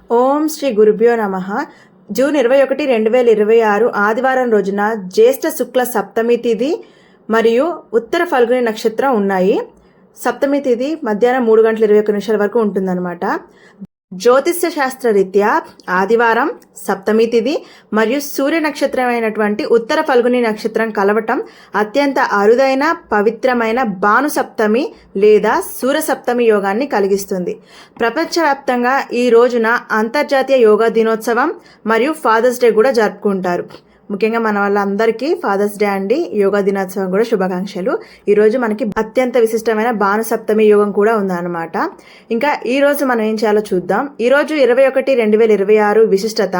ఓం శ్రీ గురుభ్యో నమః. జూన్ 21, 2026 ఆదివారం రోజున జ్యేష్ఠ శుక్ల సప్తమి తిథి మరియు ఉత్తర ఫల్గుని నక్షత్రం ఉన్నాయి. సప్తమి తిథి మధ్యాహ్నం 3:21 వరకు ఉంటుందన్నమాట. జ్యోతిష్య శాస్త్ర రీత్యా ఆదివారం సప్తమి తిథి మరియు సూర్య నక్షత్రం అయినటువంటి ఉత్తర ఫల్గుని నక్షత్రం కలవటం అత్యంత అరుదైన పవిత్రమైన భాను సప్తమి లేదా సూర్య సప్తమి యోగాన్ని కలిగిస్తుంది. ప్రపంచవ్యాప్తంగా ఈ రోజున అంతర్జాతీయ యోగా దినోత్సవం మరియు ఫాదర్స్ డే కూడా జరుపుకుంటారు. ముఖ్యంగా మన వాళ్ళందరికీ ఫాదర్స్ డే అండి, యోగా దినోత్సవం కూడా శుభాకాంక్షలు. ఈరోజు మనకి అత్యంత విశిష్టమైన భాను సప్తమి యోగం కూడా ఉందన్నమాట. ఇంకా ఈరోజు మనం ఏం చేయాలో చూద్దాం. ఈరోజు 21/2026 విశిష్టత,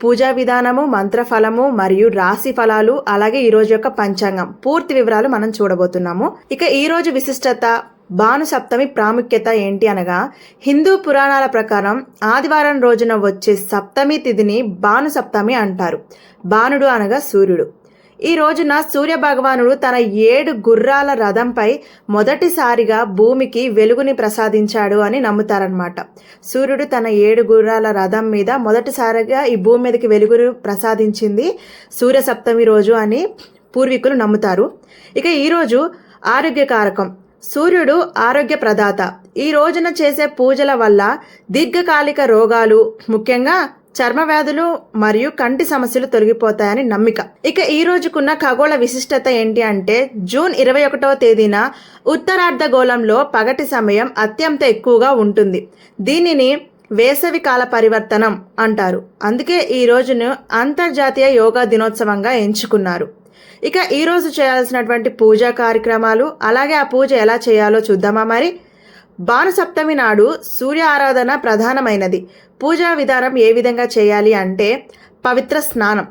పూజా విధానము, మంత్రఫలము మరియు రాశి ఫలాలు, అలాగే ఈ రోజు యొక్క పంచాంగం పూర్తి వివరాలు మనం చూడబోతున్నాము. ఇక ఈ రోజు విశిష్టత, భాను సప్తమి ప్రాముఖ్యత ఏంటి అనగా, హిందూ పురాణాల ప్రకారం ఆదివారం రోజున వచ్చే సప్తమి తిథిని భాను సప్తమి అంటారు. భానుడు అనగా సూర్యుడు. ఈ రోజున సూర్య భగవానుడు తన 7 గుర్రాల రథంపై మొదటిసారిగా భూమికి వెలుగుని ప్రసాదించాడు అని నమ్ముతారనమాట. సూర్యుడు తన 7 గుర్రాల రథం మీద మొదటిసారిగా ఈ భూమి మీదకి వెలుగును ప్రసాదించింది సూర్య సప్తమి రోజు అని పూర్వీకులు నమ్ముతారు. ఇక ఈరోజు ఆరోగ్యకారకం. సూర్యుడు ఆరోగ్య ప్రదాత. ఈ రోజున చేసే పూజల వల్ల దీర్ఘకాలిక రోగాలు, ముఖ్యంగా చర్మ వ్యాధులు మరియు కంటి సమస్యలు తొలగిపోతాయని నమ్మిక. ఇక ఈ రోజుకున్న ఖగోళ విశిష్టత ఏంటి అంటే, జూన్ 21వ తేదీన ఉత్తరార్ధగోళంలో పగటి సమయం అత్యంత ఎక్కువగా ఉంటుంది. దీనిని వేసవి కాల పరివర్తనం అంటారు. అందుకే ఈ రోజును అంతర్జాతీయ యోగా దినోత్సవంగా ఎంచుకున్నారు. ఇక ఈరోజు చేయాల్సినటువంటి పూజా కార్యక్రమాలు, అలాగే ఆ పూజ ఎలా చేయాలో చూద్దామా మరి. భాను సప్తమి నాడు సూర్య ఆరాధన ప్రధానమైనది. పూజా విధానం ఏ విధంగా చేయాలి అంటే, పవిత్ర స్నానం.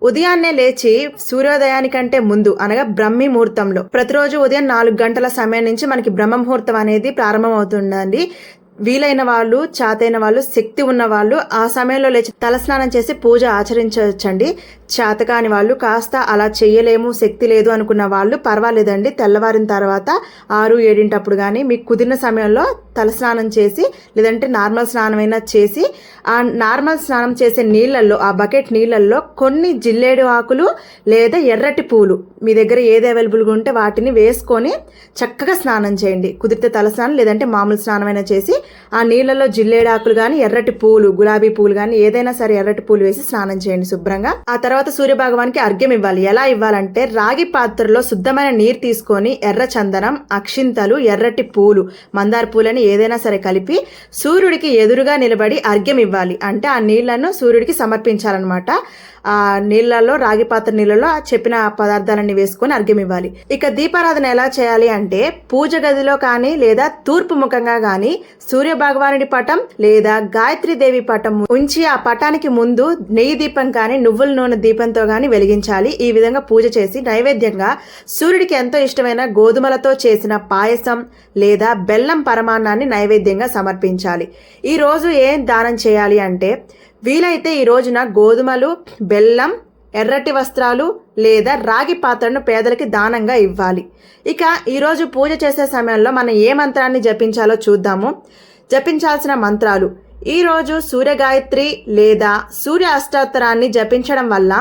ఉదయాన్నే లేచి సూర్యోదయానికంటే ముందు అనగా బ్రహ్మీ ముహూర్తంలో, ప్రతిరోజు ఉదయం 4 గంటల సమయం నుంచి మనకి బ్రహ్మ ముహూర్తం అనేది ప్రారంభమవుతుందండి. వీలైన వాళ్ళు, చాతైన వాళ్ళు, శక్తి ఉన్న వాళ్ళు ఆ సమయంలో లేచి తలస్నానం చేసి పూజ ఆచరించవచ్చండి. చేతకాని వాళ్ళు, కాస్త అలా చేయలేము, శక్తి లేదు అనుకున్న వాళ్ళు పర్వాలేదండి. తెల్లవారిన తర్వాత 6-7 కానీ మీకు కుదిరిన సమయంలో తలస్నానం చేసి, లేదంటే నార్మల్ స్నానమైనా చేసి, ఆ నార్మల్ స్నానం చేసే నీళ్ళల్లో, ఆ బకెట్ నీళ్ళల్లో కొన్ని జిల్లేడు ఆకులు లేదా ఎర్రటి పూలు, మీ దగ్గర ఏది అవైలబుల్గా ఉంటే వాటిని వేసుకొని చక్కగా స్నానం చేయండి. కుదిరితే తలస్నానం, లేదంటే మామూలు స్నానమైనా చేసి ఆ నీళ్ళలో జిల్లేడాకులు కానీ, ఎర్రటి పూలు, గులాబీ పూలు కానీ ఏదైనా సరే ఎర్రటి పూలు వేసి స్నానం చేయండి శుభ్రంగా. ఆ తర్వాత సూర్య భగవానికి అర్ఘ్యం ఇవ్వాలి. ఎలా ఇవ్వాలంటే, రాగి పాత్రలో శుద్ధమైన నీరు తీసుకొని ఎర్ర చందనం, అక్షింతలు, ఎర్రటి పూలు, మందార పూలని ఏదైనా సరే కలిపి సూర్యుడికి ఎదురుగా నిలబడి అర్ఘ్యం ఇవ్వాలి. అంటే ఆ నీళ్లను సూర్యుడికి సమర్పించాలన్నమాట. ఆ నీళ్లలో, రాగి పాత్ర నీళ్ళలో చెప్పిన పదార్థాలన్నీ వేసుకొని అర్ఘ్యం ఇవ్వాలి. ఇక దీపారాధన ఎలా చేయాలి అంటే, పూజ గదిలో కానీ లేదా తూర్పు ముఖంగా కానీ సూర్య భగవానుడి పటం లేదా గాయత్రి దేవి పటం ఉంచి ఆ పటానికి ముందు నెయ్యి దీపం కానీ నువ్వుల నూనె దీపంతో కానీ వెలిగించాలి. ఈ విధంగా పూజ చేసి నైవేద్యంగా సూర్యుడికి ఎంతో ఇష్టమైన గోధుమలతో చేసిన పాయసం లేదా బెల్లం పరమాన్నాన్ని నైవేద్యంగా సమర్పించాలి. ఈ రోజు ఏం దానం చేయాలి అంటే, వీలైతే ఈ రోజున గోధుమలు, బెల్లం, ఎర్రటి వస్త్రాలు లేదా రాగి పాత్రను పేదలకి దానంగా ఇవ్వాలి. ఇక ఈరోజు పూజ చేసే సమయంలో మనం ఏ మంత్రాన్ని జపించాలో చూద్దాము. జపించాల్సిన మంత్రాలు. ఈరోజు సూర్య గాయత్రి లేదా సూర్య అష్టోత్తరాన్ని జపించడం వల్ల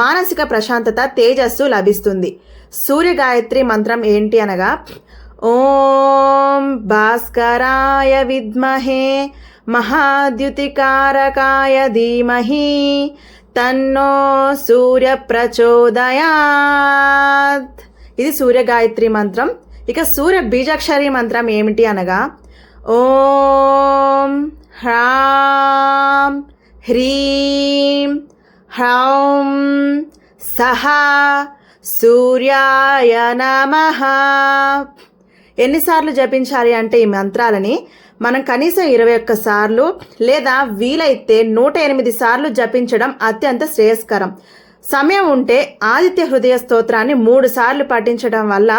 మానసిక ప్రశాంతత, తేజస్సు లభిస్తుంది. సూర్య గాయత్రి మంత్రం ఏంటి అనగా, ఓం భాస్కరాయ విద్మహే మహాద్యుతికారకాయ ధీమహి తన్నో సూర్య ప్రచోదయాత్. ఇది సూర్య గాయత్రి మంత్రం. ఇక సూర్య బీజాక్షరి మంత్రం ఏమిటి అనగా, ఓం హ్రాం హ్రీం హ్రౌం సహా సూర్యాయ నమః. ఎన్నిసార్లు జపించాలి అంటే ఈ మంత్రాలని మనం కనీసం 21 సార్లు లేదా వీలైతే 108 సార్లు జపించడం అత్యంత శ్రేయస్కరం. సమయం ఉంటే ఆదిత్య హృదయ స్తోత్రాన్ని 3 సార్లు పఠించడం వల్ల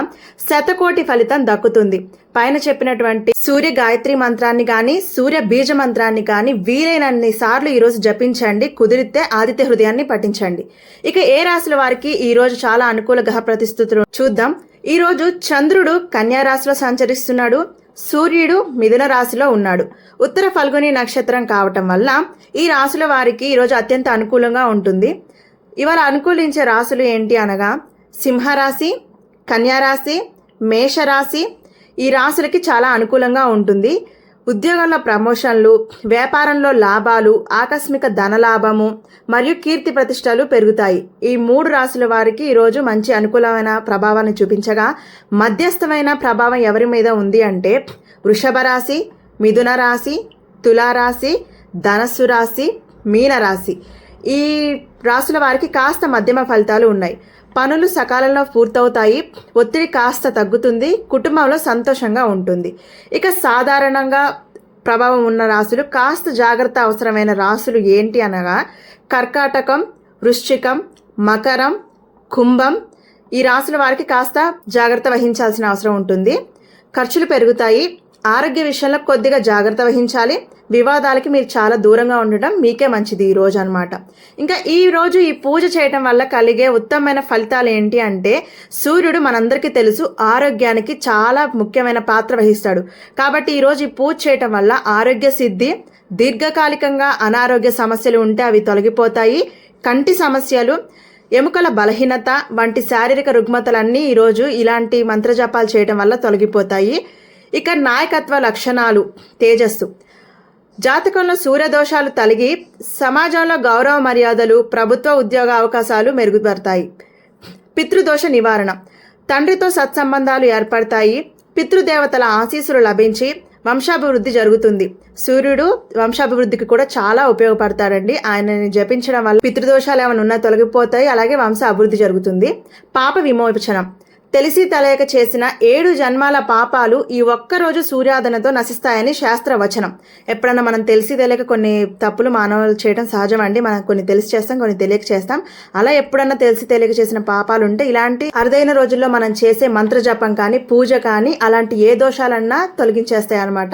శతకోటి ఫలితం దక్కుతుంది. పైన చెప్పినటువంటి సూర్య గాయత్రి మంత్రాన్ని కానీ, సూర్య బీజ మంత్రాన్ని కానీ వీలైనన్ని సార్లు ఈరోజు జపించండి. కుదిరితే ఆదిత్య హృదయాన్ని పఠించండి. ఇక ఏ రాశుల వారికి ఈరోజు చాలా అనుకూల గ్రహ ప్రతిస్థితులు చూద్దాం. ఈరోజు చంద్రుడు కన్యా రాశిలో సంచరిస్తున్నాడు. సూర్యుడు మిథున రాశిలో ఉన్నాడు. ఉత్తర ఫల్గుని నక్షత్రం కావటం వల్ల ఈ రాశుల వారికి ఈరోజు అత్యంత అనుకూలంగా ఉంటుంది. ఇవాళ అనుకూలించే రాశులు ఏంటి అనగా సింహరాశి, కన్యారాశి, మేషరాశి. ఈ రాశులకి చాలా అనుకూలంగా ఉంటుంది. ఉద్యోగంలో ప్రమోషన్లు, వ్యాపారంలో లాభాలు, ఆకస్మిక ధనలాభము మరియు కీర్తి ప్రతిష్టలు పెరుగుతాయి. ఈ 3 రాశుల వారికి ఈరోజు మంచి అనుకూలమైన ప్రభావాన్ని చూపించగా, మధ్యస్థమైన ప్రభావం ఎవరి మీద ఉంది అంటే వృషభ రాశి, మిథున రాశి, తులారాశి, ధనస్సు రాశి, మీనరాశి. ఈ రాశుల వారికి కాస్త మధ్యమ ఫలితాలు ఉన్నాయి. పనులు సకాలంలో పూర్తవుతాయి, ఒత్తిడి కాస్త తగ్గుతుంది, కుటుంబంలో సంతోషంగా ఉంటుంది. ఇక సాధారణంగా ప్రభావం ఉన్న రాశులు, కాస్త జాగ్రత్త అవసరమైన రాశులు ఏంటి అనగా కర్కాటకం, వృశ్చికం, మకరం, కుంభం. ఈ రాశుల వారికి కాస్త జాగ్రత్త వహించాల్సిన అవసరం ఉంటుంది. ఖర్చులు పెరుగుతాయి. ఆరోగ్య విషయంలో కొద్దిగా జాగ్రత్త వహించాలి. వివాదాలకి మీరు చాలా దూరంగా ఉండటం మీకే మంచిది ఈ రోజు అనమాట. ఇంకా ఈ రోజు ఈ పూజ చేయటం వల్ల కలిగే ఉత్తమమైన ఫలితాలు ఏంటి అంటే సూర్యుడు మనందరికీ తెలుసు ఆరోగ్యానికి చాలా ముఖ్యమైన పాత్ర వహిస్తాడు. కాబట్టి ఈరోజు ఈ పూజ చేయటం వల్ల ఆరోగ్య సిద్ధి, దీర్ఘకాలికంగా అనారోగ్య సమస్యలు ఉంటే అవి తొలగిపోతాయి. కంటి సమస్యలు, ఎముకల బలహీనత వంటి శారీరక రుగ్మతలన్నీ ఈరోజు ఇలాంటి మంత్రజపాలు చేయటం వల్ల తొలగిపోతాయి. ఇక నాయకత్వ లక్షణాలు, తేజస్సు. జాతకంలో సూర్యదోషాలు తొలగి సమాజంలో గౌరవ మర్యాదలు, ప్రభుత్వ ఉద్యోగ అవకాశాలు మెరుగుపడతాయి. పితృదోష నివారణ. తండ్రితో సత్సంబంధాలు ఏర్పడతాయి. పితృదేవతల ఆశీస్సులు లభించి వంశాభివృద్ధి జరుగుతుంది. సూర్యుడు వంశాభివృద్ధికి కూడా చాలా ఉపయోగపడతాడండి. ఆయనని జపించడం వల్ల పితృదోషాలు ఏమైనా ఉన్నా తొలగిపోతాయి. అలాగే వంశ అభివృద్ధి జరుగుతుంది. పాప విమోచనం. తెలిసి తెలియక చేసిన 7 జన్మాల పాపాలు ఈ ఒక్కరోజు సూర్యాదనతో నశిస్తాయని శాస్త్రవచనం. ఎప్పుడన్నా మనం తెలిసి తెలియక కొన్ని తప్పులు మానవులు చేయడం సహజం అండి. మనం కొన్ని తెలిసి చేస్తాం, కొన్ని తెలియక చేస్తాం. అలా ఎప్పుడన్నా తెలిసి తెలియక చేసిన పాపాలు ఉంటే ఇలాంటి అరుదైన రోజుల్లో మనం చేసే మంత్ర జపం కానీ పూజ కానీ అలాంటి ఏ దోషాలన్నా తొలగించేస్తాయి అనమాట.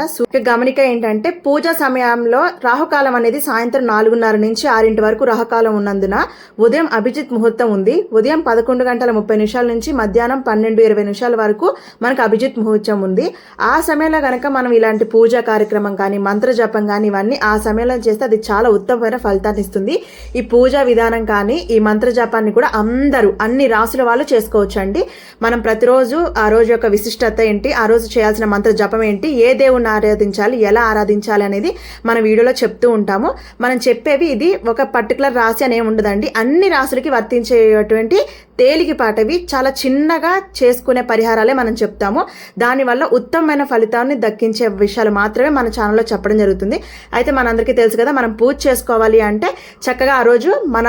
గమనిక ఏంటంటే పూజ సమయంలో రాహుకాలం అనేది సాయంత్రం 4:30 నుంచి 6 వరకు రాహుకాలం ఉన్నందున ఉదయం అభిజిత్ ముహూర్తం ఉంది. ఉదయం 11:30 నుంచి మధ్యాహ్నం 12:20 వరకు మనకు అభిజిత్ ముహూర్తం ఉంది. ఆ సమయంలో కనుక మనం ఇలాంటి పూజా కార్యక్రమం కానీ మంత్ర జపం కానీ ఇవన్నీ ఆ సమయంలో చేస్తే అది చాలా ఉత్తమమైన ఫలితాన్ని ఇస్తుంది. ఈ పూజా విధానం కానీ ఈ మంత్ర జపాన్ని కూడా అందరూ అన్ని రాసుల వాళ్ళు చేసుకోవచ్చు అండి. మనం ప్రతిరోజు ఆ రోజు యొక్క విశిష్టత ఏంటి, ఆ రోజు చేయాల్సిన మంత్ర జపం ఏంటి, ఏ దేవుణ్ణి ఆరాధించాలి, ఎలా ఆరాధించాలి అనేది మన వీడియోలో చెప్తూ ఉంటాము. మనం చెప్పేవి ఇది ఒక పర్టికులర్ రాశి అనే ఉండదండి. అన్ని రాశులకి వర్తించేటువంటి తేలికపాటవి చాలా చిన్నగా చేసుకునే పరిహారాలే మనం చెప్తాము. దానివల్ల ఉత్తమమైన ఫలితాన్ని దక్కించే విషయాలు మాత్రమే మన ఛానల్లో చెప్పడం జరుగుతుంది. అయితే మనందరికీ తెలుసు కదా, మనం పూజ చేసుకోవాలి అంటే చక్కగా ఆ రోజు మన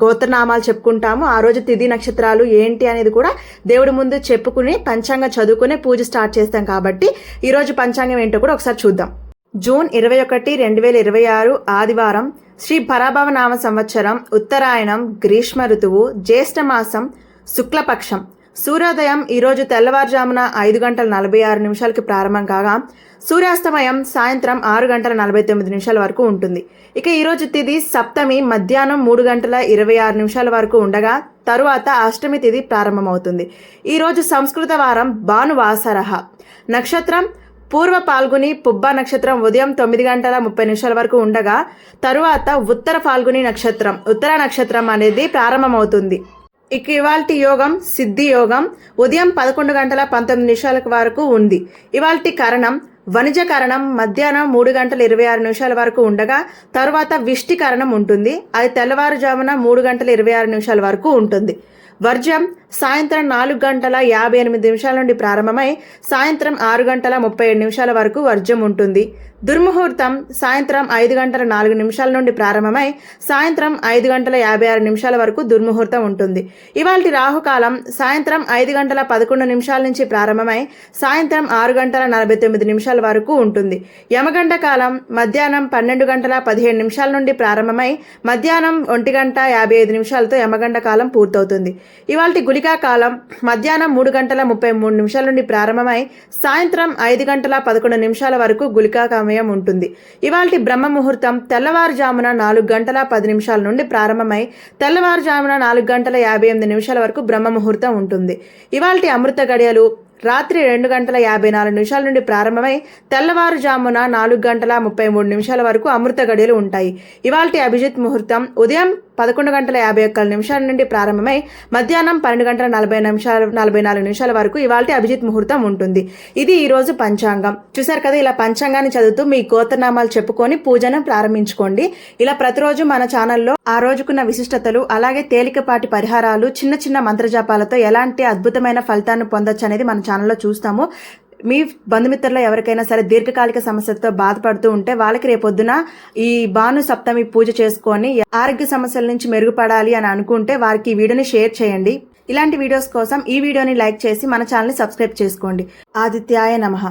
గోత్రనామాలు చెప్పుకుంటాము. ఆ రోజు తిథి నక్షత్రాలు ఏంటి అనేది కూడా దేవుడి ముందు చెప్పుకుని పంచాంగం చదువుకునే పూజ స్టార్ట్ చేస్తాం. కాబట్టి ఈరోజు పంచాంగం ఏంటో కూడా ఒకసారి చూద్దాం. జూన్ 21, 2026 ఆదివారం, శ్రీ పరాభవ నామ సంవత్సరం, ఉత్తరాయణం, గ్రీష్మ ఋతువు, జ్యేష్ఠ మాసం, శుక్లపక్షం. సూర్యోదయం ఈరోజు తెల్లవారుజామున 5:46 ప్రారంభం కాగా సూర్యాస్తమయం సాయంత్రం 6:49 వరకు ఉంటుంది. ఇక ఈరోజు తిథి సప్తమి మధ్యాహ్నం 3:26 వరకు ఉండగా తరువాత అష్టమి తిథి ప్రారంభమవుతుంది. ఈరోజు సంస్కృత వారం భానువాసరః. నక్షత్రం పూర్వ పాల్గుని పుబ్బ నక్షత్రం ఉదయం 9:30 వరకు ఉండగా తరువాత ఉత్తర పాల్గుని నక్షత్రం ఉత్తర నక్షత్రం అనేది ప్రారంభమవుతుంది. ఇక ఇవాల్టి యోగం సిద్ధి యోగం ఉదయం 11:19 వరకు ఉంది. ఇవాల్టి కరణం వణిజ కరణం మధ్యాహ్నం 3:26 వరకు ఉండగా తరువాత విష్టి కరణం ఉంటుంది. అది తెల్లవారుజామున 3:26 వరకు ఉంటుంది. వర్జం సాయంత్రం 4:58 నుండి ప్రారంభమై సాయంత్రం 6:37 వరకు వర్జం ఉంటుంది. దుర్ముహూర్తం సాయంత్రం 5:04 నుండి ప్రారంభమై సాయంత్రం 5:56 వరకు దుర్ముహూర్తం ఉంటుంది. ఇవాల్టి రాహుకాలం సాయంత్రం 5:11 నుంచి ప్రారంభమై సాయంత్రం 6:49 వరకు ఉంటుంది. యమగండ కాలం మధ్యాహ్నం 12:15 నుండి ప్రారంభమై మధ్యాహ్నం 1:55 యమగండ కాలం పూర్తవుతుంది. ఇవాల్టి గుళికా కాలం మధ్యాహ్నం 3:33 నుండి ప్రారంభమై సాయంత్రం 5:11 వరకు గుళికా సమయం ఉంటుంది. ఇవాల్టి బ్రహ్మ ముహూర్తం తెల్లవారుజామున 4:10 నుండి ప్రారంభమై తెల్లవారుజామున 4:58 వరకు బ్రహ్మ ముహూర్తం ఉంటుంది. ఇవాల్టి అమృత గడియలు రాత్రి 2:54 నుండి ప్రారంభమై తెల్లవారుజామున 4:33 వరకు అమృత గడియలు ఉంటాయి. ఇవాల్టి అభిజిత్ ముహూర్తం ఉదయం 11:51 నుండి ప్రారంభమై మధ్యాహ్నం 12:44 వరకు ఇవాల్టి అభిజిత్ ముహూర్తం ఉంటుంది. ఇది ఈ రోజు పంచాంగం. చూసారు కదా, ఇలా పంచాంగాన్ని చదువుతూ మీ గోత్రనామాలు చెప్పుకొని పూజను ప్రారంభించుకోండి. ఇలా ప్రతిరోజు మన ఛానల్లో ఆ రోజుకున్న విశిష్టతలు, అలాగే తేలికపాటి పరిహారాలు, చిన్న చిన్న మంత్రజాపాలతో ఎలాంటి అద్భుతమైన ఫలితాన్ని పొందొచ్చు అనేది మన ఛానల్లో చూస్తాము. మీ బంధుమిత్రుల్లో ఎవరికైనా సరే దీర్ఘకాలిక సమస్యలతో బాధపడుతూ ఉంటే వాళ్ళకి రేపొద్దున ఈ భాను సప్తమి పూజ చేసుకొని ఆరోగ్య సమస్యల నుంచి మెరుగుపడాలి అని అనుకుంటే వారికి ఈ వీడియోని షేర్ చేయండి. ఇలాంటి వీడియోస్ కోసం ఈ వీడియోని లైక్ చేసి మన ఛానల్ని సబ్స్క్రైబ్ చేసుకోండి. ఆదిత్యాయ నమః.